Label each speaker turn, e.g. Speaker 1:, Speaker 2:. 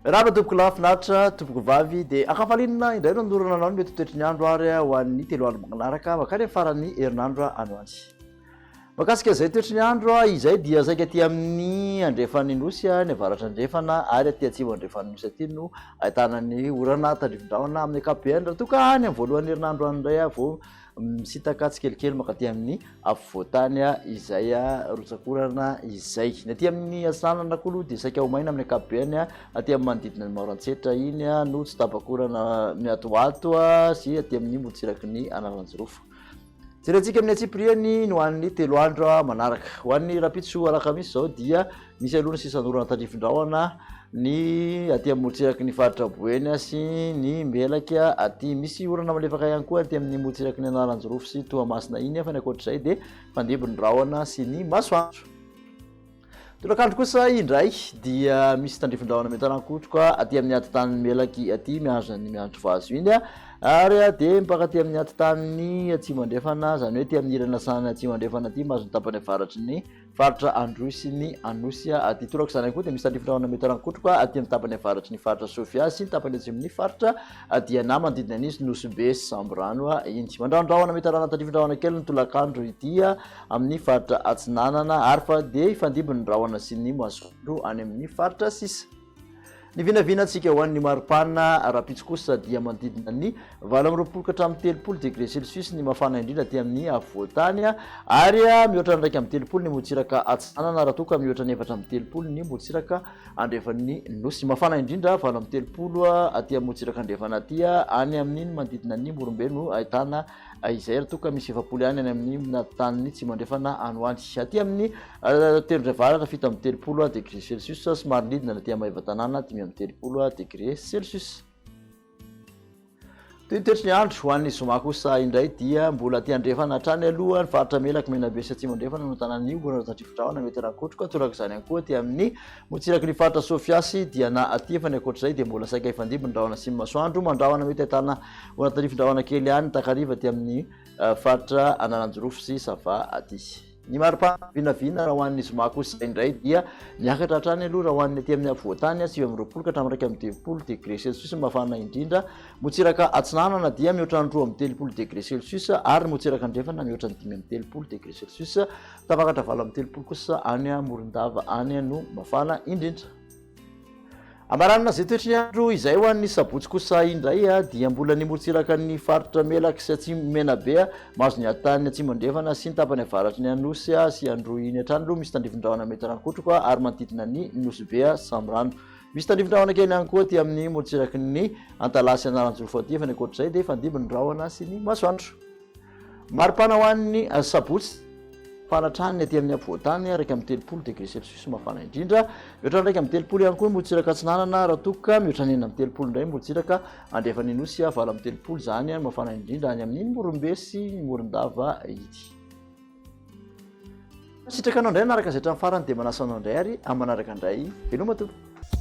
Speaker 1: Raha tompoko lafinaritra tompoko vavy dia akafalinina indray no andorana anao mety toetry ny andro ary ho an'ny 3 andro manaraka makany farany herinandro androany. Makasika izay toetry ny andro izay dia saika aty amin'ny andrefan'ny nosy ny avaratra andrefana ary aty atsimo andrefan'ny nosy aty no ahitana ny orana tandrifin-drahona amin'ny ankapobeny raha toa ka any amin'ny voalohan'ny herinandro andray vao misitaka tsikelikely makaty amin'ny afovoantany izay rotsakorana izay ny aty amin'ny atsinanana koa dia saika ho maina amin'ny ankapobeny aty amin'ny manodidina ny maorantsetra iny no tsy tapakorana miatoato sy aty amin'ny motsiraky ny Analanjirofo. Jerentsika amin'ny atsipriany no an'ny 3 andro manaraka ho an'ny rapitso alakamisy zao dia misy alona sy sanorana tandrifin-drahona ny aty amin'ny motsiraky ny faritra Boeny sy ny Melaka aty misy orana malefaka ihany koa aty amin'ny motsiraky ny Analanjirofo sy Toamasina iny fa ny ankoatr'izay dia fandimby ny rahona sy ny masoandro. Tolakandro kosa indray dia misy tandrifin-drahona metarankotroka aty amin'ny atitan'ny Melaky aty miandro ny miandro vazo iny ary dia mipaka aty amin'ny atitan'ny atsimo andrefana zany hoe aty amin'ny ilana sanany atsimo andrefana aty mahazo ny tapany avaratry ny faritra Androy ny Anosy aty toraka izany koa dia misy tandrifin-drahona metarankotroka aty amin'ny tapany avaratry ny faritra Sofia sy ny tapany atsimon'ny faritra Diana manodidina an'izy Nosy-be sy Samborano iny. Mandrahondrahona metarana tandrifin-drahona kely ny tolakandro ity amin'ny faritra Atsinanana ary fa dia ifandimby ny rahona sy ny masoandro any amin'ny faritra sisa. Ny vinavinatsika ho an'ny maripana rapitso kosa dia manodidina ny 8 ka hatramin'ny 30 degré celsius ny mafana indrindra aty amin'ny afovoantany ary mihoatra ndraiky amin'ny 30 ny motsiraka Atsinanana raha toa ka mihoatra ny 4 amin'ny 30 ny motsiraka andrefan'ny Nosy. Mafana indrindra 9 amin'ny 30 aty amin'ny motsiraka andrefana aty any amin'ny manodidina ny Morombe no ahitana izay raha toa ka misy 7 ihany any amin'ny tany tsy mandrefana anoany aty amin'ny tendrombohitra fito amin'ny 30 degré celsius somary lidina aty amin'ny Maivatanana 5 amin'ny 30 degré celsius. Toy ny toetry ny andro ho an'ny zoma kosa indray dia mbola aty andrefana hatrany aloha ny faritra Melaky Menabe sy atsimo andrefana no tanany orana tandrifin-drahona mety rankotroka toraka izany ihany koa aty amin'ny motsiraky ny faritra Sofia sy dia na aty efa ny ankoatr'izay dia mbola saika ifandimby ny rahona sy ny masoandro mandrahona mety ahitana orana tandrifin-drahona kely ihany takariva aty amin'ny faritra Analanjirofo sy Sava aty. Ny maripana vinavina raha ho an'ny zoma kosa indray dia miakatra hatrany aloha raha ho an'ny aty amin'ny afovoantany 9 amin'ny 20 ka hatramin'ny 20 degré celsius mafana indrindra. Motsiraka Atsinanana dia mihoatra ny 2 amin'ny 30 degré celsius ary motsiraka andrefana mihoatra ny 5 amin'ny 30 degré celsius tapakatra 9 amin'ny 30 kosa any Morondava any no mafana indrindra. Amaranina zay toetry ny andro izay ho an'ny sabotsy kosa indray dia mbola ny motsiraka ny faritra Melaky sy atsimo Menabe mahazo ny atany atsimo andrefana sy ny tapany avaratry ny Anosy sy Androy iny hatrany aloha misy tandrifin-drahona mety rankotroka ary manodidina ny Nosy-be Samborano. Misy tandrifin-drahona kely ihany koa aty amin'ny motsiraky ny Antalasy Analanjirofo aty fa ny ankoatr'izay dia fandimby ny rahona sy ny masoandro. Maripana ho an'ny sabotsy fanatrany aty amin'ny afovoantany raika amin'ny 30 degré celsius mafana indrindra mihoatra ndraiky amin'ny 30 ihany koa motsiraka Atsinanana raha toa ka mihoatra ny 9 amin'ny 30 indray motsiraka andrefan'ny Nosy 9 amin'ny 30 zany mafana indrindra any amin'ny Morombe sy Morondava ity. Sitrakanao indray naraka zay hatramin'ny farany dia manasa anao indray ary amin'ny manaraka indray veloma tompoko.